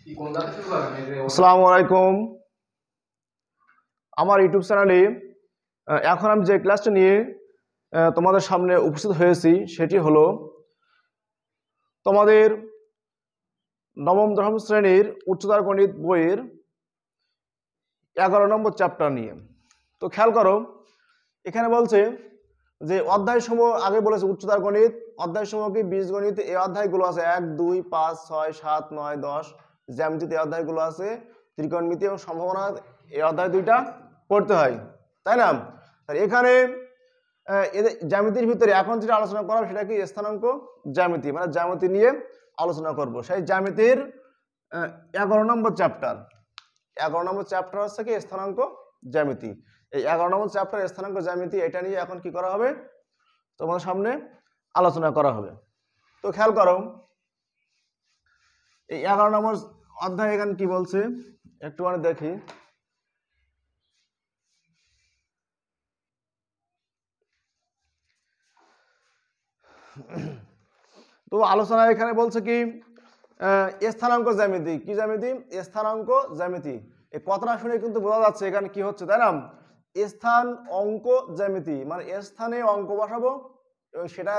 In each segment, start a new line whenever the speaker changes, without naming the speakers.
আসসালামু আলাইকুম। আমার ইউটিউব চ্যানেলে এখন আমি যে ক্লাসটা নিয়ে তোমাদের সামনে উপস্থিত হয়েছি সেটি হলো তোমাদের নবম দশম শ্রেণীর উচ্চতর গণিত বইয়ের 11 নম্বর চ্যাপ্টার নিয়ে। তো খেয়াল করো, এখানে বলছে যে অধ্যায়সমূহ আগে বলেছে উচ্চতর গণিত অধ্যায়সমূহ কি বীজগণিত এই অধ্যায়গুলো আছে 1, 2, 5, 6, 7, 9, 10। জ্যামিতিতে এই অধ্যায়গুলো আছে, ত্রিকোণমিতি এবং সম্ভাবনা এই অধ্যায় দুইটা পড়তে হয়, তাই না? আর এখানে এদের জ্যামিতির ভিতরে এখন যেটা আলোচনা করা হবে সেটা কি স্থানাঙ্ক জ্যামিতি, মানে জ্যামিতি নিয়ে আলোচনা করব। সেই জ্যামিতির 11 নম্বর চ্যাপ্টার 11 নম্বর চ্যাপ্টার হচ্ছে কি স্থানাঙ্ক জ্যামিতি। এই 11 নম্বর চ্যাপ্টার স্থানাঙ্ক জ্যামিতি এটা নিয়ে এখন কি করা হবে, তোমাদের সামনে আলোচনা করা হবে। তো খেয়াল করো, এই 11 নম্বর অধ্যায় এখানে কি বলছে একটু মানে দেখি। তো আলোচনা এখানে বলছে কি স্থানাঙ্ক জ্যামিতি। কি জ্যামিতি? স্থানাঙ্ক জ্যামিতি। এই কথাটা শুনে কিন্তু বোঝা যাচ্ছে এখানে কি হচ্ছে, তাই না? স্থান অঙ্ক জ্যামিতি, মানে স্থানে অঙ্ক বসাবো এবং সেটা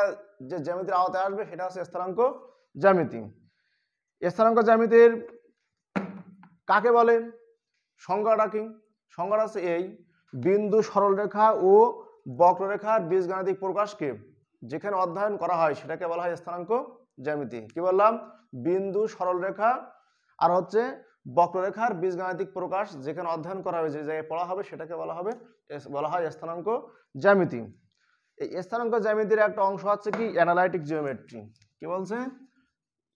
যে জ্যামিতির আওতায় আসবে সেটা হচ্ছে স্থানাঙ্ক জ্যামিতি। স্থানাঙ্ক জ্যামিতির কাকে বলে, সংজ্ঞাটা কি? সংজ্ঞাটা হচ্ছে এই: বিন্দু, সরলরেখা ও বক্ররেখার বীজগাণিতিক প্রকাশকে যেখানে অধ্যয়ন করা হয় সেটাকে বলা হয় স্থানাঙ্ক জ্যামিতি। কি বললাম? বিন্দু, সরলরেখা আর হচ্ছে বক্ররেখার বীজগাণিতিক প্রকাশ যেখানে অধ্যয়ন করা হবে, যে জায়গায় পড়া হবে সেটাকে বলা হয় স্থানাঙ্ক জ্যামিতি। এই স্থানাঙ্ক জ্যামিতির একটা অংশ হচ্ছে কি অ্যানালাইটিক জিওমেট্রি। কি বলছে?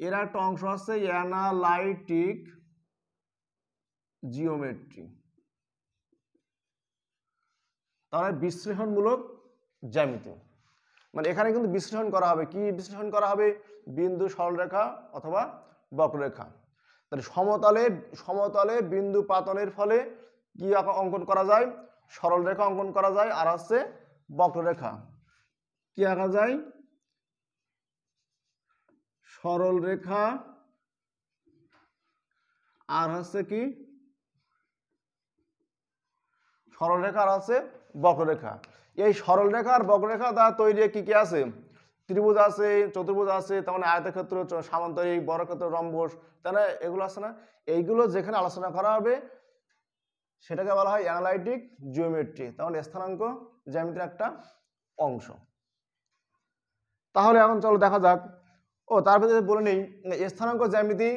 এর একটা অংশ হচ্ছে অ্যানালাইটিক জিওমেট্রি, তাহলে বিশ্লেষণমূলক জ্যামিতি। মানে এখানে কিন্তু বিশ্লেষণ করা হবে। কি বিশ্লেষণ করা হবে? বিন্দু, সরলরেখা অথবা বক্ররেখা। তাহলে সমতলে বিন্দু পাতনের ফলে কি অঙ্কন করা যায়? সরলরেখা অঙ্কন করা যায়, আর হচ্ছে বক্ররেখা। কি আঁকা যায়? সরলরেখা আর হচ্ছে কি সরলরেখা আর আছে বক্ররেখা। এই সরলরেখা আর বক্ররেখা দ্বারা তৈরি কি কি আছে? ত্রিভুজ আছে, চতুর্ভুজ আছে, তার মানে আয়তক্ষেত্র, সামান্তরিক, বর্গক্ষেত্র, রম্বস, তাই না? এগুলো আছে না? এইগুলো যেখানে আলোচনা করা হবে সেটাকে বলা হয় অ্যানালাইটিক জিওমেট্রি, তাহলে স্থানাঙ্ক জ্যামিতির একটা অংশ। তাহলে এখন চলো দেখা যাক। তার ভিতরে বলে নেই, স্থানাঙ্ক জ্যামিতি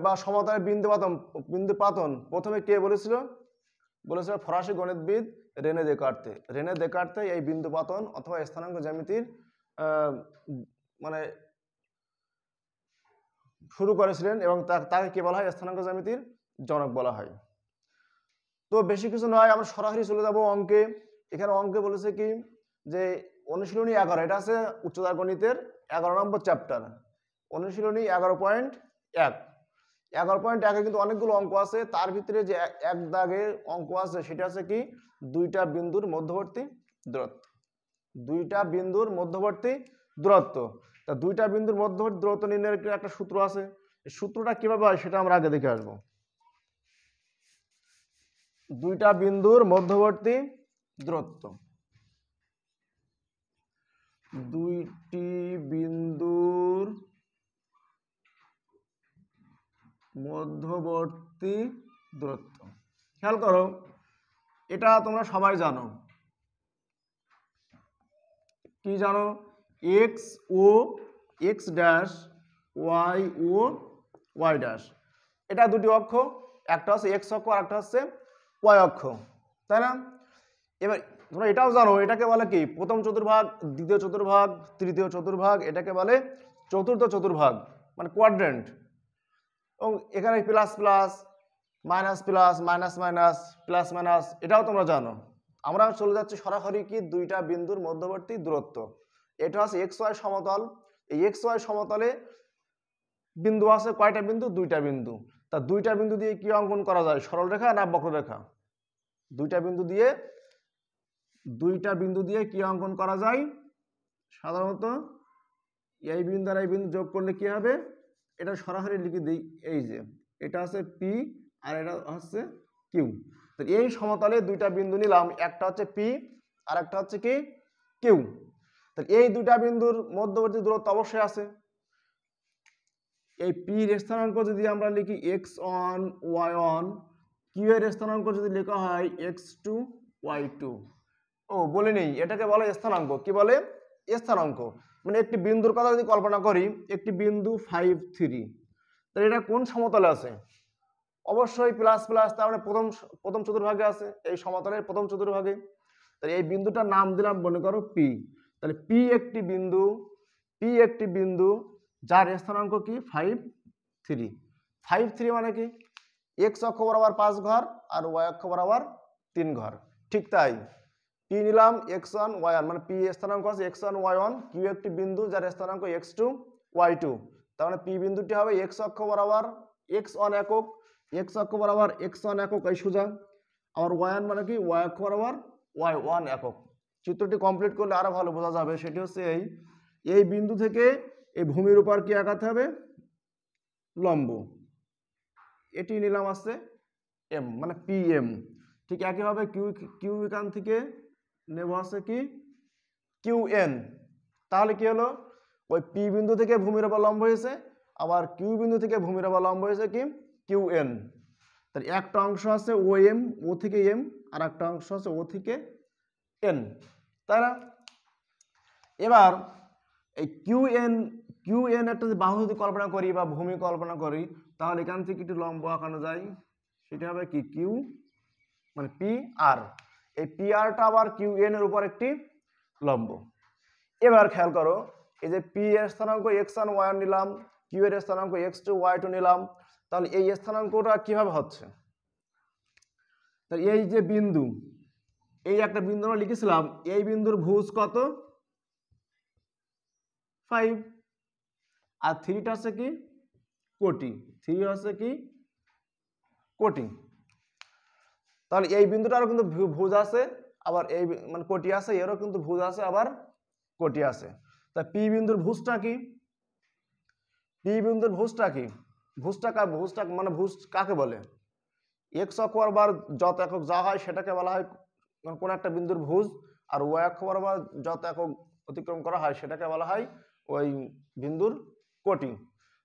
বা সমতলের বিন্দু পাতন প্রথমে কে বলেছিল? বলেছিল ফরাসি গণিতবিদ রেনে দেকার্তে এই বিন্দু পাতন অথবা স্থানাঙ্ক জ্যামিতির মানে শুরু করেছিলেন এবং তাকে কি বলা হয়? স্থানাঙ্ক জ্যামিতির জনক বলা হয়। তো বেশি কিছু নয়, আমরা সরাসরি চলে যাব অঙ্কে। এখানে অঙ্কে বলেছে কি যে অনুশীলনী 11, এটা আছে উচ্চতর গণিতের 11 নম্বর চ্যাপ্টার। অনুশীলনী 11.1। 11.1 কিন্তু অনেকগুলো অঙ্ক আছে, তার ভিতরে যে এক দাগের অঙ্ক আছে সেটা আছে কি দুইটা বিন্দুর মধ্যবর্তী দূরত্ব। দুইটা বিন্দুর মধ্যবর্তী দূরত্ব। তা দুইটা বিন্দুর মধ্যবর্তী দূরত্ব নির্ণয়ের একটা সূত্র আছে। এই সূত্রটা কিভাবে হয় সেটা আমরা আগে দেখে আসবো। দুইটা বিন্দুর মধ্যবর্তী দূরত্ব, দুইটি বিন্দুর মধ্যবর্তী দূরত্ব। খেয়াল করো, এটা তোমরা সবাই জানো। কি জানো? এক্স ও এক্স ড্যাশ, ওয়াই ও ওয়াই ড্যাশ, এটা দুটি অক্ষ, একটা হচ্ছে এক্স অক্ষ আর একটা হচ্ছে ওয়াই অক্ষ, তাই না? এবার তোমরা এটাও জানো এটাকে বলে কি প্রথম চতুর্ভাগ, দ্বিতীয় চতুর্ভাগ, তৃতীয় চতুর্ভাগ, এটাকে বলে চতুর্থ চতুর্ভাগ, মানে কোয়াড্রেন্ট। এবং এখানে plus plus, minus plus, minus minus, plus minus, এটাও তোমরা জানো। আমরা চলে যাচ্ছি সরাসরি কি দুইটা বিন্দুর মধ্যবর্তী দূরত্ব। এটা হচ্ছে এক্স ওয়াই সমতল। এই এক্স ওয়াই সমতলে বিন্দু আছে কয়টা বিন্দু? দুইটা বিন্দু। তা দুইটা বিন্দু দিয়ে কি অঙ্কন করা যায়? সরলরেখা না বক্ররেখা? দুইটা বিন্দু দিয়ে কি অঙ্কন করা যায়? সাধারণত এই বিন্দু আর এই বিন্দু যোগ করলে কি হবে? এটা সরাসরি লিখে দিই, এই যে এটা হচ্ছে পি আর এটা হচ্ছে কিউ। তো এই সমতলে দুইটা বিন্দু নিলাম, একটা হচ্ছে পি আর একটা হচ্ছে কি কিউ। তো এই দুইটা বিন্দুর মধ্যবর্তী দূরত্ব অবশ্যই আছে। এই পি এর স্থানাঙ্ক যদি আমরা লিখি x1 y1, কিউ এর স্থানাঙ্ক যদি লেখা হয় x2 y2। ও বলে নেই, এটাকে বলে স্থানাঙ্ক। কি বলে? স্থানাঙ্ক। মানে একটি বিন্দুর কথা যদি কল্পনা করি, একটি বিন্দু 5 3, তাহলে এটা কোন সমতলে আছে? অবশ্যই প্লাস প্লাস, তার মানে প্রথম চতুর্ভাগে আছে, এই সমতলের প্রথম চতুর্ভাগে। তাহলে এই বিন্দুটার নাম দিলাম মনে করো পি। তাহলে পি একটি বিন্দু যার স্থানাঙ্ক কি 5 3। 5 3 মানে কি? এক্স অক্ষ বরাবর 5 ঘর আর ওয়াই অক্ষ বরাবর 3 ঘর। ঠিক তাই, পি নিলাম x1 y1, মানে পি স্থানাঙ্ক আছে x1 y1, কিউ একটি বিন্দু যার স্থানাঙ্ক x2 y2। তার মানে পি বিন্দুটি হবে x অক্ষ বরাবর x1 একক, x অক্ষ বরাবর x1 একক এই সোজা, আর y1 মানে কি y অক্ষ বরাবর y1 একক। চিত্রটি কমপ্লিট করলে আরো ভালো বোঝা যাবে। সেটি হচ্ছে এই বিন্দু থেকে এই ভূমির উপর কি আঁকাতে হবে? লম্ব। এটি নিলাম আছে এম, মানে পি এম। ঠিক একইভাবে কিউ এখান থেকে নেব আছে কি কিউ এন। তাহলে কি হলো? ওই পি বিন্দু থেকে ভূমির উপর লম্ব হয়েছে, আবার কিউ বিন্দু থেকে ভূমির উপর লম্ব হয়েছে কি কিউ এন। তাহলে একটা অংশ আছে ও এম, ও থেকে এম, আর একটা অংশ আছে ও থেকে এন, তাই না? এবার এই কিউ এন একটা যদি বাহু যদি কল্পনা করি বা ভূমি কল্পনা করি, তাহলে এখান থেকে একটু লম্ব আঁকানো যায়। সেটা হবে কি কিউ, মানে পি আর। এই পি আরটা আবার কিউ এন এর উপর একটি লম্ব। এবার খেয়াল করো, এই যে পি এর স্থানাঙ্ক x1 y1 নিলাম, কিউ এর স্থানাঙ্ক x2 y2 নিলাম, তাহলে এই স্থানাঙ্কটা কিভাবে হচ্ছে? তাহলে এই যে বিন্দু, এই একটা বিন্দু আমরা লিখেছিলাম, এই বিন্দুর ভুজ কত? 5, আর 3টা আছে কি কোটি, 3 আছে কি কোটি। তাহলে এই বিন্দুটারও কিন্তু ভুজ আছে, আবার এই মানে কোটি আছে, এরও কিন্তু ভুজ আছে আবার কোটি আছে। তা পি বিন্দুর ভুজটা কি? পি বিন্দুর ভুজটা কি? ভুজটা মানে ভুজ কাকে বলে? এক্স অক্ষ বরাবর যত একক যা হয় সেটাকে বলা হয় কোন একটা বিন্দুর ভুজ, আর ওয়াই অক্ষ বরাবর যত একক অতিক্রম করা হয় সেটাকে বলা হয় ওই বিন্দুর কোটি।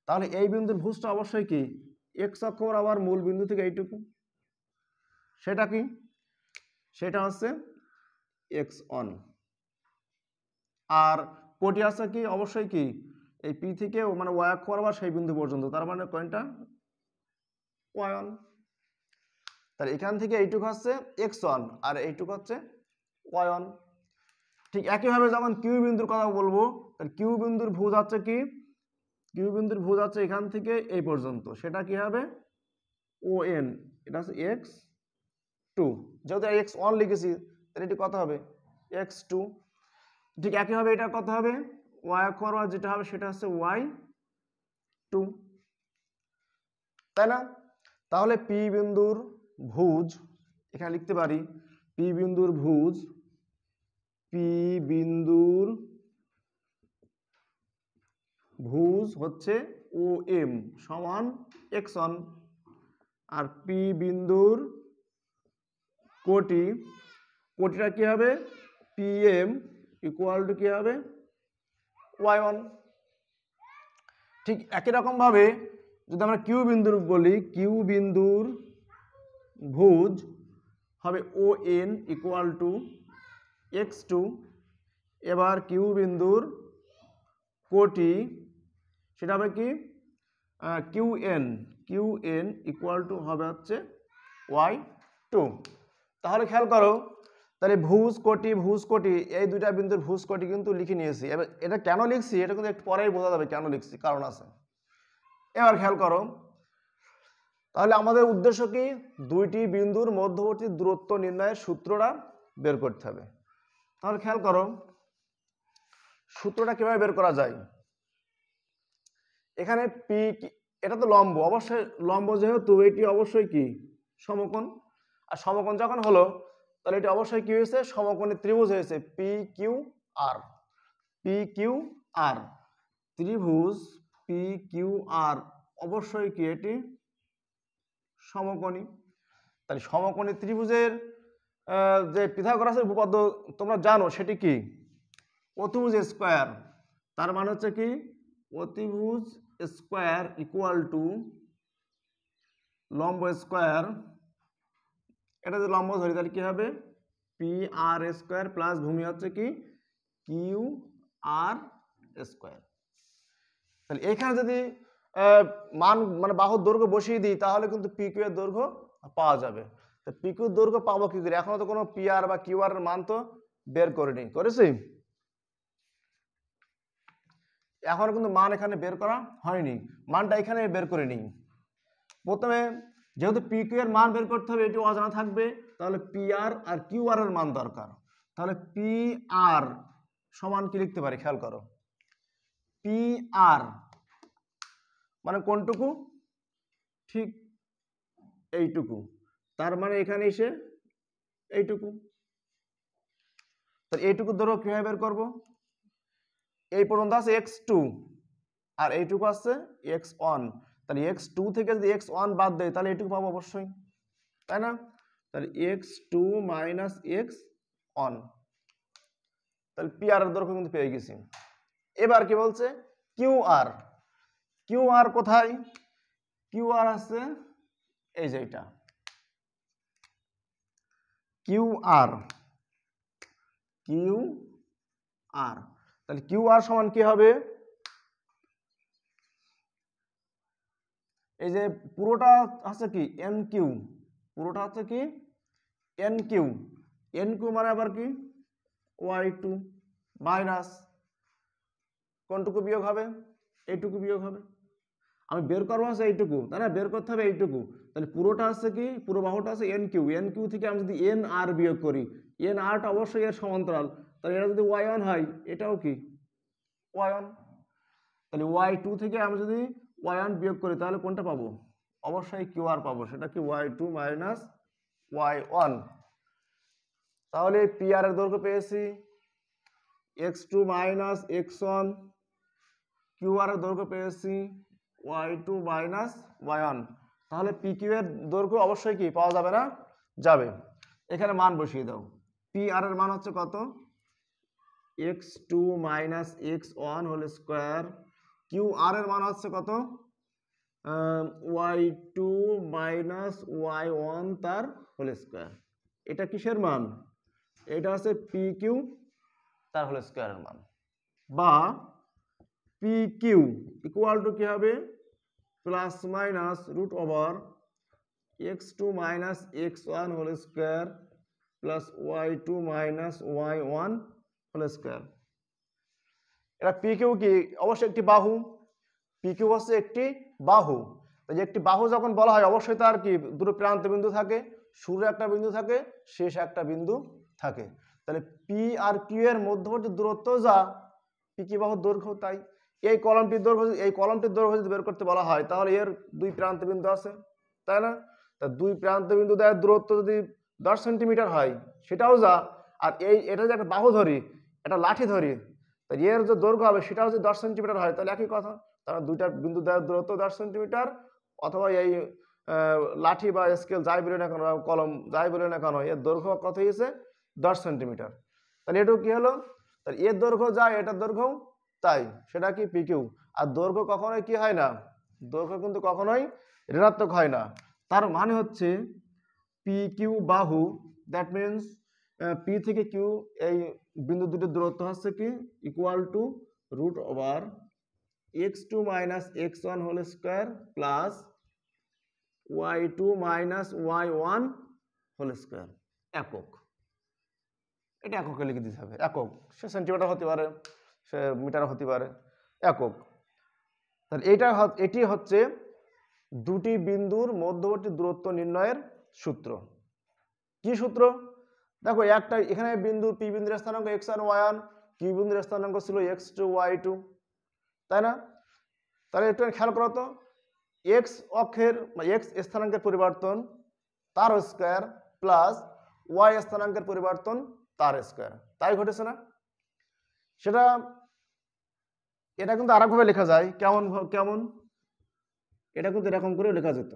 তাহলে এই বিন্দুর ভুজটা অবশ্যই কি এক্স অক্ষ বরাবর মূল বিন্দু থেকে এইটুকু, সেটা কি? সেটা হচ্ছে x1। আর কোটি আছে কি অবশ্যই কি এই পি থেকে মানে ওয়াই অক্ষ বরাবর সেই বিন্দু পর্যন্ত, তার মানে কোনটা y1। তাহলে এখান থেকে এইটুকু হচ্ছে x1 আর এইটুকু হচ্ছে y1। ঠিক একইভাবে যখন কিউ বিন্দুর কথা বলবো, তাহলে কিউ বিন্দুর ভুজ আছে কি? কিউ বিন্দুর ভুজ আছে এখান থেকে এই পর্যন্ত, সেটা কি হবে ও এন, এটা হচ্ছে x2। যেহেতু x1 লিখেছি তাহলে এটি কত হবে x2। ঠিক একইভাবে এটা কত হবে y অক্ষ বরাবর যেটা হবে সেটা হচ্ছে y2, তাই না? তাহলে পি বিন্দুর ভুজ এখানে লিখতে পারি, পি বিন্দুর ভুজ হচ্ছে ও এম সমান x1, আর পি বিন্দুর কোটিটা কি হবে পি এম ইকুয়াল টু কি হবে y1। ঠিক একই রকম ভাবে যদি আমরা কিউ বিন্দুর বলি, কিউ বিন্দুর ভুজ হবে O N equal to x2। এবার কিউ বিন্দুর কোটি সেটা হবে কি কিউ এন ইকুয়াল টু হবে হচ্ছে y2। তাহলে খেয়াল করো, তাহলে ভুজ কোটি এই দুইটা বিন্দুর ভুজ কোটি কিন্তু লিখে নিয়েছি। এবার এটা কেন লিখছি এটা কিন্তু একটু পরেই বোঝা যাবে কেন লিখছি, কারণ আছে। এবার খেয়াল করো, তাহলে আমাদের উদ্দেশ্য কি দুইটি বিন্দুর মধ্যবর্তী দূরত্ব নির্ণয়ের সূত্রটা বের করতে হবে। তাহলে খেয়াল করো সূত্রটা কিভাবে বের করা যায়। এখানে পি, এটা তো লম্ব, অবশ্যই লম্ব যেহেতু এটি অবশ্যই কি সমকোণ, আর সমকোণ যখন হলো তাহলে এটি অবশ্যই কি হয়েছে সমকোণী ত্রিভুজ হয়েছে পি কিউ আর ত্রিভুজ পি কিউ আর অবশ্যই কি এটি সমকোণী। তাহলে সমকোণী ত্রিভুজের যে পিথাগোরাসের উপপাদ্য তোমরা জানো, সেটি কি? অতিভুজ স্কোয়ার। তার মানে হচ্ছে কি, অতিভুজ স্কোয়ার ইকুয়াল টু লম্ব স্কোয়ার। এটা যদি লম্ব ধরি তাহলে কি হবে? পি আর স্কোয়ার প্লাস ভূমি হচ্ছে কি কিউ আর স্কোয়ার। তাহলে এখানে যদি মান মানে বাহুর দৈর্ঘ্য বসিয়ে দিই তাহলে কিন্তু পি কিউ এর দৈর্ঘ্য পাওয়া যাবে। তো পি কিউর দৈর্ঘ্য পাবো কি করে? এখনো তো কোনো পি আর বা কিউ আর এর মান তো বের করিনি, করেছি? এখনো কিন্তু মান এখানে বের করা হয়নি, মানটা এখানে বের করে নিই। প্রথমে যেহেতু পি কিউ এর মান বের করতে হবে, এটি অজানা থাকবে, তাহলে পি আর কিউ আর এর মান দরকার। তাহলে পি আর সমান কি লিখতে পারি? খেয়াল করো, পি আর মানে কোনটুকু? ঠিক এইটুকু। তার মানে এখানে এসে এইটুকু। তাহলে এইটুকু দৈর্ঘ্য কিভাবে বের করব? এই পর্যন্ত আছে x2 আর এইটুকু আছে x1। তাহলে x2 থেকে যদি x1 বাদ দেয় তাহলে এইটুকু পাবো অবশ্যই, তাই না? তাহলে x2 মাইনাস x1, তাহলে পি আর এর দৈর্ঘ্য কিন্তু পেয়ে গেছি। এবার কি বলছে? Q R. কিউ আর কোথায়? কিউ আর আছে এই যে এটা, কিউ আর। কিউ আর, তাহলে কিউ আর সমান কি হবে? এই যে পুরোটা আছে কি এন কিউ, পুরোটা হচ্ছে কি এন কিউ। এন কিউ মানে আবার কি y2 মাইনাস কোনটুকু বিয়োগ হবে? এইটুকু বিয়োগ হবে। আমি বের করবো আছে এইটুকু, তাই না? বের করতে হবে এইটুকু। তাহলে পুরোটা আছে কি, পুরো বাহুটা আছে এন কিউ। এন কিউ থেকে আমি যদি এন আর বিয়োগ করি, এন আরটা অবশ্যই এর সমান্তরাল, তাহলে এটা যদি y1 হয় এটাও কি y1। তাহলে y2 থেকে আমি যদি y1 বিয়োগ করি তাহলে কোনটা পাবো? অবশ্যই কিউ আর পাবো, সেটা কি y2 মাইনাস y1। তাহলে পি আর এর দৈর্ঘ্য পেয়েছি x2 minus x1, Q R এর দৈর্ঘ্য পেয়েছি y2 মাইনাস y1। তাহলে পি কিউ এর দৈর্ঘ্য অবশ্যই কি পাওয়া যাবে না? যাবে। এখানে মান বসিয়ে দাও। পি আর এর মান হচ্ছে কত? x2 minus x1 whole square. Q R এর মান হচ্ছে কত? y2 মাইনাস y1 তার হোল স্কোয়ার। এটা কিসের মান? এটা হচ্ছে পি কিউ তার হোল স্কোয়ারের মান। বা পি কিউ ইকুয়াল টু কি হবে? Plus minus root over x2 minus x1 whole square plus y2 minus y1 whole square. এটা পি কিউ কি? অবশ্যই একটি বাহু। পি কিউ হচ্ছে একটি বাহু। যে একটি বাহু যখন বলা হয় অবশ্যই তার কি দুটো প্রান্ত বিন্দু থাকে, শুরু একটা বিন্দু থাকে, শেষ একটা বিন্দু থাকে। তাহলে পি আর কিউ এর মধ্যবর্তী দূরত্ব যা, পি কিউ বাহুর দৈর্ঘ্য তাই। এই কলমটির দৈর্ঘ্য, এই কলমটির দৈর্ঘ্য যদি বের করতে বলা হয় তাহলে এর দুই প্রান্ত বিন্দু আছে, তাই না? তা দুই প্রান্ত বিন্দু দেয় দূরত্ব যদি 10 সেন্টিমিটার হয় সেটাও যা। আর এটা যে একটা বাহু ধরি, একটা লাঠি ধরি, তাই এর যে দৈর্ঘ্য হবে সেটাও যদি 10 সেন্টিমিটার হয় তাহলে একই কথা। তারা দুইটা বিন্দু দেওয়ার দূরত্ব 10 সেন্টিমিটার, অথবা এই লাঠি বা স্কেল যাই বলে না কেন, কলম যাই বলে না কেন, এর দৈর্ঘ্য কত হয়েছে? 10 সেন্টিমিটার। তাহলে এটাও কি হলো? তাহলে এর দৈর্ঘ্য যায়, এটার দৈর্ঘ্য তাই, সেটা কি পি কিউ। আর দৈর্ঘ্য কখনোই কি হয় না? দৈর্ঘ্য কিন্তু কখনোই ঋণাত্মক হয় না। তার মানে হচ্ছে পি কিউ বাহু, দ্যাট মিনস পি থেকে কিউ এই বিন্দু দুটির দূরত্ব হচ্ছে কি equal to root over x2 minus x1 whole square plus y2 minus y1 whole square. একক, এটা এককে লিখে দিতে হবে। একক, সে সেন্টিমিটার হতে পারে, সে মিটার হতে পারে, একক। তাহলে এটি হচ্ছে দুটি বিন্দুর মধ্যবর্তী দূরত্ব নির্ণয়ের সূত্র। কি সূত্র? দেখো একটা এখানে বিন্দু পি বিন্দুর স্থানাঙ্ক x1 y1, কিউ বিন্দুর স্থানাঙ্ক ছিল x2 y2, তাই না? তাহলে একটু খেয়াল করো তো, এক্স অক্ষের এক্স স্থানাঙ্কের পরিবর্তন তার স্কোয়ার প্লাস ওয়াই স্থানাঙ্কের পরিবর্তন তার স্কোয়ার, তাই ঘটেছে না? সেটা এটা কিন্তু আরেকভাবে লেখা যায়। কেমন কেমন? এটা কিন্তু এরকম করে লেখা যেত,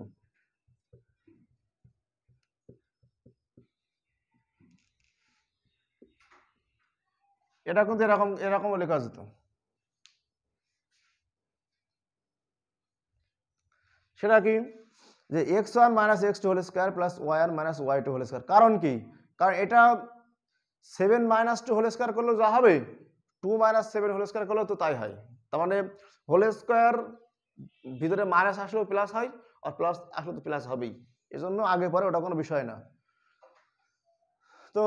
এটা কিন্তু এরকম এরকম লেখা যেত। সেটা কি, যে x1 - x2 whole square plus y1 - y2 whole square. কারণ কি, কারণ এটা 7 - 2 হোল স্কয়ার করলেও যা হবে 2 - 7 হোল স্কয়ার করলেও তো তাই হয়। তার মানে হোল স্কয়ার ভিতরে মাইনাস আসলেও প্লাস হয়, আর প্লাস আসলে তো প্লাস হবেই, এজন্য আগে পরে ওটা কোনো বিষয় না। তো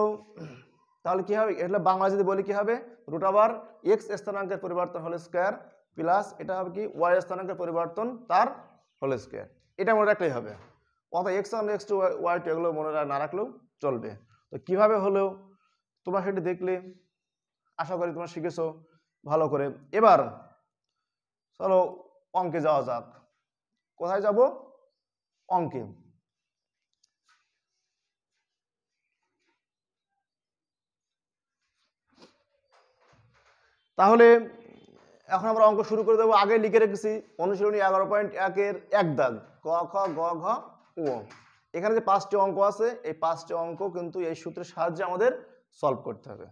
তাহলে কি হবে, এটা বাংলা যদি বলি কি হবে, রুট ওভার এক্স স্থানাঙ্কের পরিবর্তন হোল স্কয়ার প্লাস এটা হবে কি ওয়াই স্থানাঙ্কের পরিবর্তন তার হোল স্কয়ার। এটা মনে রাখলেই হবে। অর্থাৎ x1 x2 y2 এগুলো মনে না রাখলেও চলবে। তো কিভাবে হলো তোমরা সেটা দেখলে, আশা করি তোমরা শিখেছো ভালো করে। এবার চলো অঙ্কে যাওয়া যাক। কোথায় যাব, অঙ্কে। তাহলে এখন আমরা অঙ্ক শুরু করে দেবো। আগে লিখে রেখেছি অনুশীলনী 11.1-এর 1 দাগ ক খ গ ঘ ও। এখানে যে 5টি অঙ্ক আছে, এই 5টি অঙ্ক কিন্তু এই সূত্রের সাহায্যে আমাদের সলভ করতে হবে।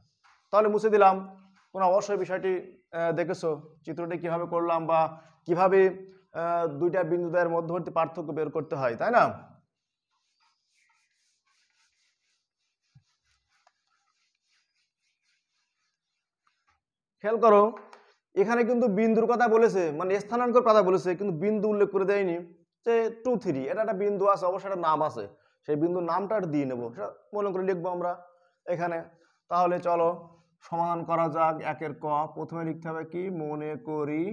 তাহলে মুছে দিলাম। তোমরা অবশ্যই বিষয়টি দেখেছো, চিত্রটি কিভাবে করলাম বা কিভাবে দুইটা বিন্দুদের মধ্যবর্তী পার্থক্য বের করতে হয়, তাই না? খেয়াল করো, এখানে কিন্তু বিন্দুর কথা বলেছে, মানে স্থানাঙ্কের কথা বলেছে, কিন্তু বিন্দু উল্লেখ করে দেয়নি। যে 2 3 এটা একটা বিন্দু আছে, অবশ্যই একটা নাম আছে, সেই বিন্দুর নামটা দিয়ে নেবো, সেটা মনে করে লিখবো আমরা এখানে। তাহলে চলো সমাধান করা যাক। 1-এর ক প্রথমে লিখতে হবে কি, মনে করি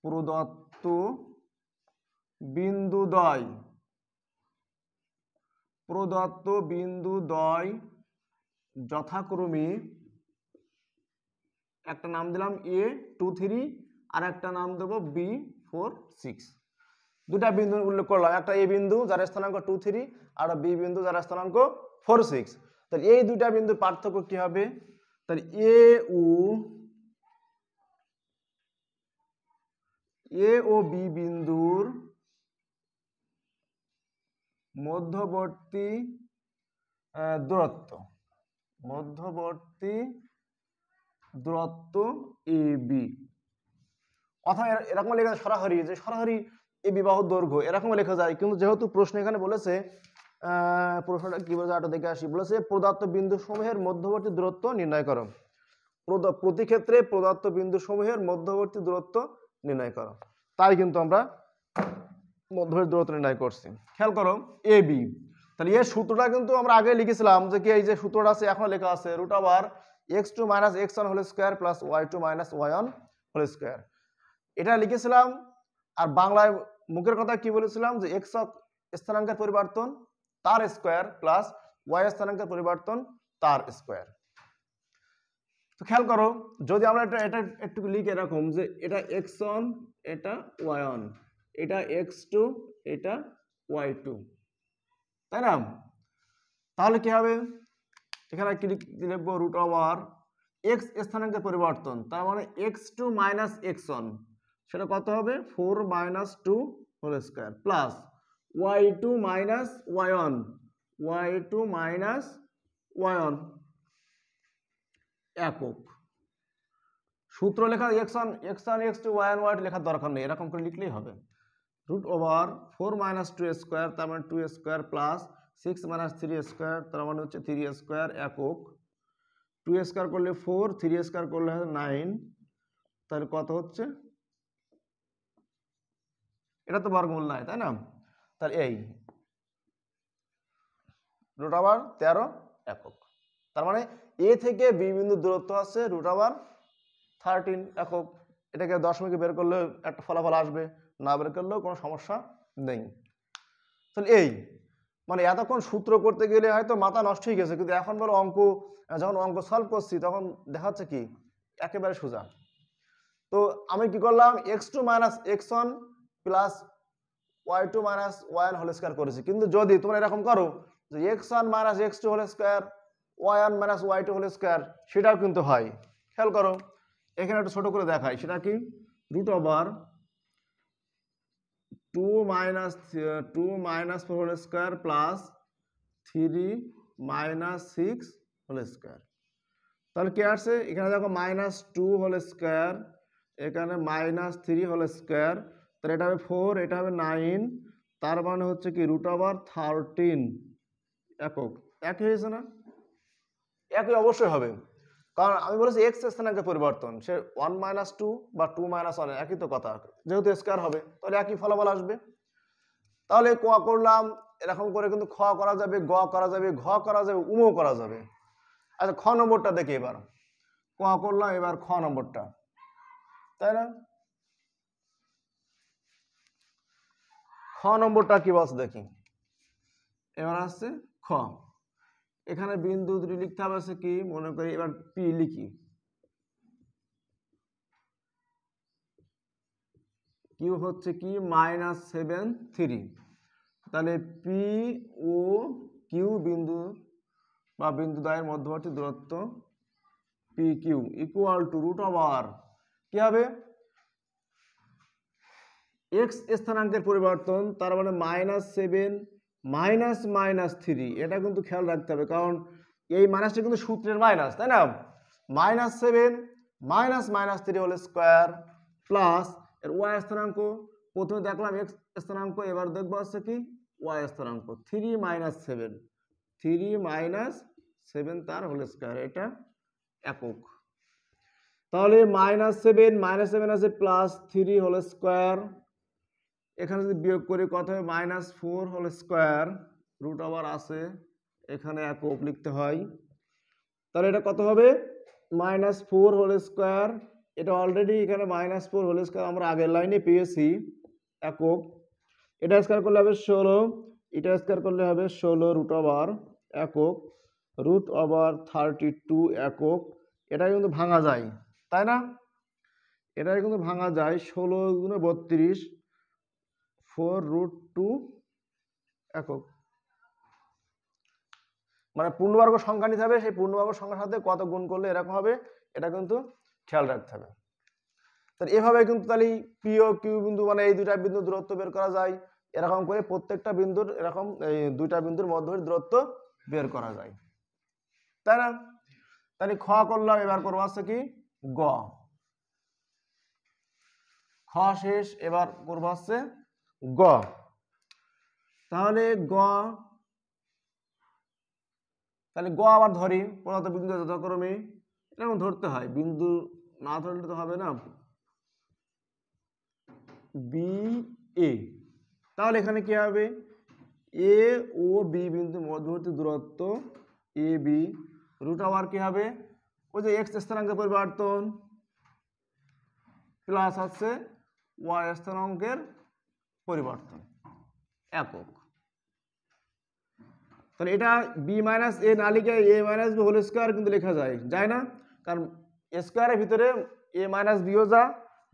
প্রদত্ত বিন্দুদ্বয় যথাক্রমে, একটা নাম দিলাম A23 আর একটা নাম দেবো B46। দুটা বিন্দু উল্লেখ করলাম, একটা এ বিন্দু যার স্থানাঙ্ক 2 3 আর বি বিন্দু যার স্থানাঙ্ক 4 6। তাহলে এই দুইটা বিন্দুর পার্থক্য কি হবে, তাহলে এ ও বি বিন্দুর মধ্যবর্তী দূরত্ব এ বি। অথবা এরকম লেখা সরাসরি, যে সরাসরি এই বিবাহ দৈর্ঘ্য এরকম লেখা যায়, কিন্তু যেহেতু প্রশ্ন এখানে বলেছে, প্রশ্নটা কি বলেছে আটা দেখে আসি, বলেছে প্রদত্ত বিন্দু সমূহের মধ্যবর্তী দূরত্ব নির্ণয় করো। প্রতি ক্ষেত্রে প্রদত্ত বিন্দু সমূহের মধ্যবর্তী দূরত্ব নির্ণয় করো, তাই কিন্তু আমরা মধ্যবর্তী দূরত্ব নির্ণয় করছি। খেয়াল করো এ বি, তাহলে এই সূত্রটা কিন্তু আমরা আগে লিখেছিলাম, যে কি এই যে সূত্রটা আছে এখন লেখা আছে root over x2 - x1 whole square plus y2 - y1 whole square, এটা লিখেছিলাম। আর বাংলায় মুখের কথা কি বলেছিলাম, যে x স্থানাঙ্কের পরিবর্তন তার স্কয়ার প্লাস y স্থানাঙ্কের পরিবর্তন তার স্কয়ার। তো খেয়াল করো, যদি আমরা এটা একটু লিখে এরকম, যে এটা x1 এটা y1, এটা x2 এটা y2, তাই না? তাহলে কি হবে, এখানে কি লিখবো, রুট ওভার x স্থানাঙ্কের পরিবর্তন, তার মানে x2 - x1, সেটা কত হবে 4 - 2 whole square plus y2 - y1 একক। সূত্র লেখা x1 x2 y1 y2 লেখার দরকার নেই, এরকম করে লিখলেই হবে। রুট ওভার 4 - 2 স্কয়ার, তার মানে 2 স্কয়ার প্লাস 6 - 3 স্কয়ার, তার মানে হচ্ছে 3 স্কয়ার একক। 2 স্কয়ার করলে 4, 3 স্কয়ার করলে 9, তাহলে কত হচ্ছে, এটা তো বর্গমূল নাই, তাই না? তাহলে এই রুট ওভার 13 একক। তার মানে এ থেকে বি বিন্দু দূরত্ব আছে রুট ওভার 13 একক। এটাকে দশমিকে বের করলে একটা ফলাফল আসবে, না বের করলেও কোনো সমস্যা নেই। তাহলে এই মানে এতক্ষণ সূত্র করতে গেলে হয়তো মাথা নষ্ট হয়ে গেছে, কিন্তু এখন বলো অঙ্ক, যখন অঙ্ক সলভ করছি তখন দেখাচ্ছে কি একেবারে সোজা। তো আমি কি করলাম, x2 - x1 plus y2 - y1 whole square করেছি। কিন্তু যদি তোমরা এরকম করো, যে x1 - x2 whole square y1 - y2 whole square, সেটাও কিন্তু হয়। খেয়াল করো, এখানে একটু ছোট করে দেখাই, সেটা কি, root over 2 - 4 whole square plus 3 - 6 whole square তাহলে কি আসছে এখানে দেখো -2 হোল স্কয়ার, এখানে -3 হোল স্কয়ার, তাহলে এটা হবে 4, এটা হবে 9, তার মানে হচ্ছে কি √13 একক। একই হয়েছে না? একই অবশ্যই হবে, কারণ আমি বলেছি এক্স স্থানাঙ্কের পরিবর্তন, সে 1 - 2 বা 2 - 1 একই তো কথা, যেহেতু স্কয়ার হবে তাহলে একই ফলাফল আসবে। তাহলে ক করলাম, এরকম করে কিন্তু খ করা যাবে, গ করা যাবে, ঘ করা যাবে, উমও করা যাবে। আচ্ছা খ নম্বরটা দেখি এবার, ক করলাম, এবার খ নম্বরটা, তাই না? খ নম্বরটা কি বলছে দেখি, এবার আসছে খ। এখানে বিন্দু দুটি লিখতে হবে আছে কি, মনে করি এবার পি লিখি, কিউ হচ্ছে কি -7 3, তাহলে পি ও কিউ বিন্দু বা বিন্দুদ্বয়ের মধ্যবর্তী দূরত্ব পি কিউ ইকুয়াল টু √, কি হবে এক্স স্থানাঙ্কের পরিবর্তন, তার মানে -7 -3, এটা কিন্তু খেয়াল রাখতে হবে, কারণ এই মাইনাসটা কিন্তু সূত্রের মাইনাস, তাই না? -7 -3 হোল স্কয়ার প্লাস এর ওয়াই স্থানাঙ্ক, প্রথমে দেখলাম এক্স স্থানাঙ্ক, এবার দেখবো আছে কি ওয়াই স্থানাঙ্ক, 3 - 7 তার হোল স্কয়ার, এটা একক। তাহলে -7 আছে +3 হোল স্কয়ার, এখানে যদি বিয়োগ করি কত হবে -4 হোল স্কয়ার, √, আছে এখানে একক লিখতে হয়, তাহলে এটা কত হবে -4 হোল স্কয়ার, এটা অলরেডি এখানে -4 হোল স্কয়ার আমরা আগের লাইনে পেয়েছি একক, এটা স্কয়ার করলে হবে 16, এটা স্কয়ার করলে হবে 16 √, একক, √32 একক। এটা কিন্তু ভাঙা যায়, তাই না? এটা কিন্তু ভাঙা যায়, 16 × 32, 4√2 একক। মানে পূর্ণবর্গ সংখ্যা নিতে হবে, সেই পূর্ণবর্গ সংখ্যার সাথে কত গুণ করলে এরকম হবে, এটা কিন্তু খেয়াল রাখতে হবে। তাহলে এভাবে কিন্তু তাহলে পি ও কিউ বিন্দু মানে এই দুইটা বিন্দুর দূরত্ব বের করা যায়, এরকম করে প্রত্যেকটা বিন্দুর এরকম এই দুইটা বিন্দুর মধ্যবর্তী দূরত্ব বের করা যায়, তাই না? তাহলে খ করলাম, এবার করবো আছে কি গ। খ শেষ, এবার করবো আছে গ। তাহলে গ, তাহলে গ আবার ধরি, প্রদত্ত বিন্দু যথাক্রমে এরকম ধরতে হয়, বিন্দু না ধরলে তো হবে না, বি এ। তাহলে এখানে কি হবে, এ ও বি বিন্দুর মধ্যবর্তী দূরত্ব এ বি, √, কি হবে ওই যে এক্স স্থানাঙ্কের পরিবর্তন প্লাস হচ্ছে ওয়াই স্থানাঙ্কের পরিবর্তন একক। তাহলে এটা বি মাইনাস এ না লিখে এ মাইনাস বি হোল স্কয়ার কিন্তু লেখা যায়, যায় না? কারণ স্কয়ারের ভিতরে এ মাইনাস বিও যা,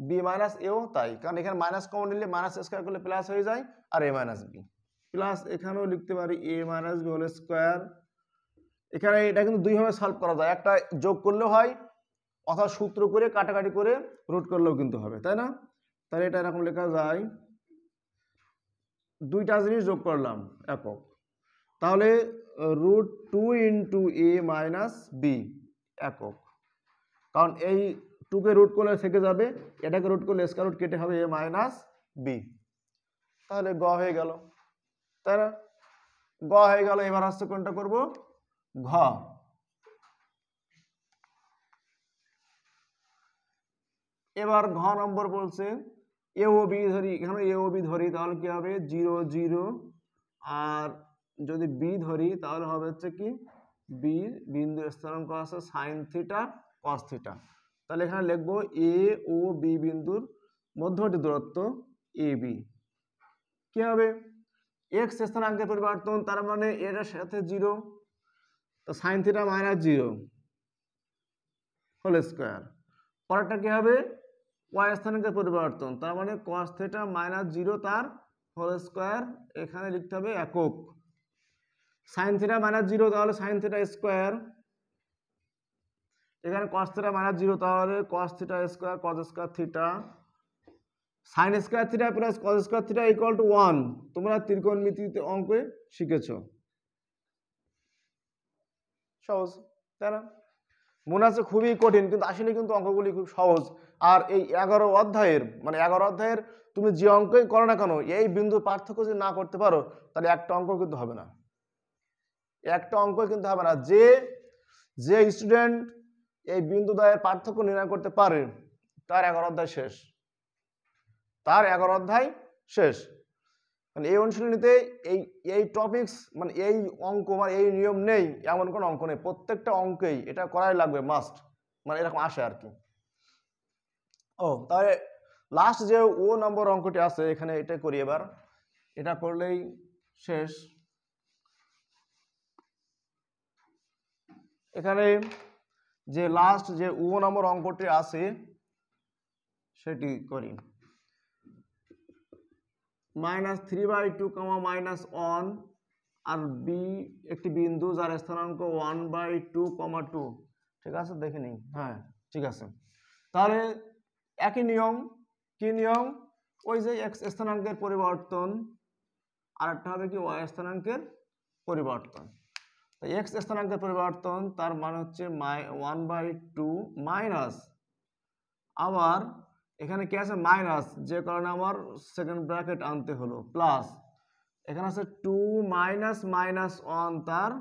বি মাইনাস এও তাই, কারণ এখানে মাইনাস কমন নিলে মাইনাস স্কয়ার করলে প্লাস হয়ে যায়, আর এ মাইনাস বি প্লাস এখানেও লিখতে পারি এ মাইনাস বি হোল স্কয়ার। এখানে এটা কিন্তু দুইভাবে সলভ করা যায়, একটা যোগ করলেও হয়, অথবা সূত্র করে কাটাকাটি করে রুট করলেও কিন্তু হবে, তাই না? তাহলে এটা এরকম লেখা যায়, দুইটা জিনিস যোগ করলাম একক, তাহলে √2 × a মাইনাস বি একক, কারণ এই 2 কে রুট করলে থেকে যাবে, এটাকে রুট করলে স্কয়ার রুট কেটে হবে a মাইনাস বি, তাহলে গ হয়ে গেল, তাই না? গ হয়ে গেল, এবার আসছে কোনটা করব, ঘ। এবার ঘ নম্বর বলছে এ ও বি ধরি, এখানে এ ও বি ধরি, তাহলে কি হবে 0 0, আর যদি বি ধরি তাহলে হবে হচ্ছে কি বি বিন্দুর স্থানাঙ্ক আছে sin θ cos θ, তাহলে এখানে লিখবো এ ও বি বিন্দুর মধ্যবর্তী দূরত্ব এ বি, কি হবে এক্স স্থানাঙ্কের পরিবর্তন, তার মানে এর সাথে 0, তো sin θ -0 হোল স্কয়ার, পরেরটা কি হবে ওয়াই স্থানাঙ্কের পরিবর্তন, তার মানে cos θ -0 তার হোল স্কয়ার, এখানে লিখতে হবে একক, sin θ -0 তাহলে sin θ স্কয়ার, এখানে cos θ -0 তাহলে cos θ square cos square θ, sin square θ plus cos square θ equal to 1, তোমরা ত্রিকোণমিতিতে অঙ্কে শিখেছো, সহজ, তাই না? মনে আছে খুবই কঠিন, কিন্তু আসলে কিন্তু অঙ্কগুলি খুব সহজ। আর এই 11 অধ্যায়ের মানে 11 অধ্যায়ের তুমি যে অঙ্কই করো না কেন, এই বিন্দু পার্থক্য যদি না করতে পারো তাহলে একটা অঙ্ক কিন্তু হবে না, একটা অঙ্ক কিন্তু হবে না। যে যে স্টুডেন্ট এই বিন্দু দ্বয়ের পার্থক্য নির্ণয় করতে পারে তার 11 অধ্যায় শেষ, তার 11 অধ্যায় শেষ। মানে এই অনুশীলনীতে এই এই টপিকস মানে এই অঙ্ক মানে এই নিয়ম নেই এমন কোনো অঙ্ক নেই, প্রত্যেকটা অঙ্কেই এটা করাই লাগবে মাস্ট, মানে এরকম আসে আর কি। ও তাহলে লাস্ট যে ও নম্বর অঙ্কটি আছে এখানে এটা করি এবার, এটা করলেই শেষ। এখানে যে লাস্ট যে ও নম্বর অঙ্কটি আছে সেটি করি। -3/2, -1 আর বি একটি বিন্দু যার স্থানাঙ্ক 1/2, 2, ঠিক আছে দেখে নিই। হ্যাঁ ঠিক আছে, তাহলে একই নিয়ম, কি নিয়ম, ওই যে এক্স স্থানাঙ্কের পরিবর্তন আর একটা হবে কি ওয়াই স্থানাঙ্কের পরিবর্তন। এক্স স্থানাঙ্কের পরিবর্তন তার মানে হচ্ছে 1/2 মাইনাস, আবার এখানে কি আছে মাইনাস, যে কারণে আমার সেকেন্ড ব্র্যাকেট আনতে হলো, প্লাস এখানে আছে 2 মাইনাস -1 তার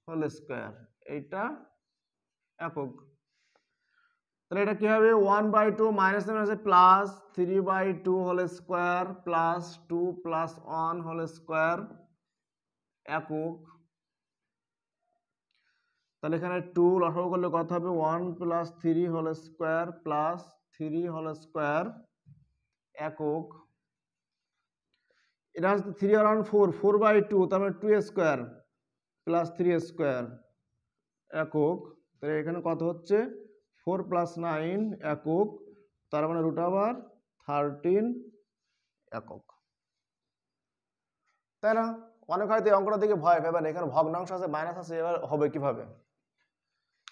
হোল স্কয়ার, এইটা একক। তাহলে এটা কি হবে 1/2 মাইনাস আছে plus 3/2 whole square plus 2 plus 1 whole square একক। তাহলে এখানে 2 লসাগু করলে কত হবে 1 plus 3 whole square plus 3 whole square একক। এটা হচ্ছে 3 আর 1 4, 4/2 তার মানে 2 স্কয়ার প্লাস 3 স্কয়ার একক। তাহলে এখানে কত হচ্ছে 4 প্লাস 9 একক, তার মানে √13 একক। তাই না? অনেক হয়তো এই অঙ্কটা দিকে ভয় পাবেন, এখানে ভগ্নাংশ আছে মাইনাস আছে, এবার হবে কিভাবে?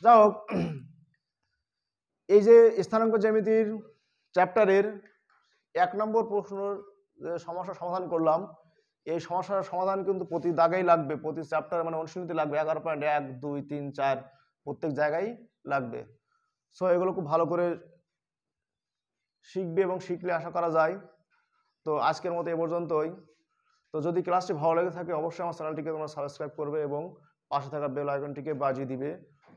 যাই হোক, এই যে স্থানাঙ্ক জ্যামিতির চ্যাপ্টারের 1 নম্বর প্রশ্নের যে সমস্যার সমাধান করলাম, এই সমস্যার সমাধান কিন্তু প্রতি দাগেই লাগবে, প্রতি চ্যাপ্টার মানে অনুশীলনীতে লাগবে, 11.1, 2, 3, 4 প্রত্যেক জায়গায় লাগবে। সো এগুলো খুব ভালো করে শিখবে এবং শিখলে আশা করা যায়। তো আজকের মতো এ পর্যন্তই। তো যদি ক্লাসটি ভালো লেগে থাকে অবশ্যই আমার চ্যানেলটিকে তোমরা সাবস্ক্রাইব করবে এবং পাশে থাকা বেল আইকনটিকে বাজিয়ে দিবে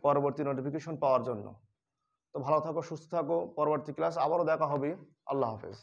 পরবর্তী নোটিফিকেশন পাওয়ার জন্য। তো ভালো থাকো, সুস্থ থাকো, পরবর্তী ক্লাস আবারও দেখা হবে। আল্লাহ হাফেজ।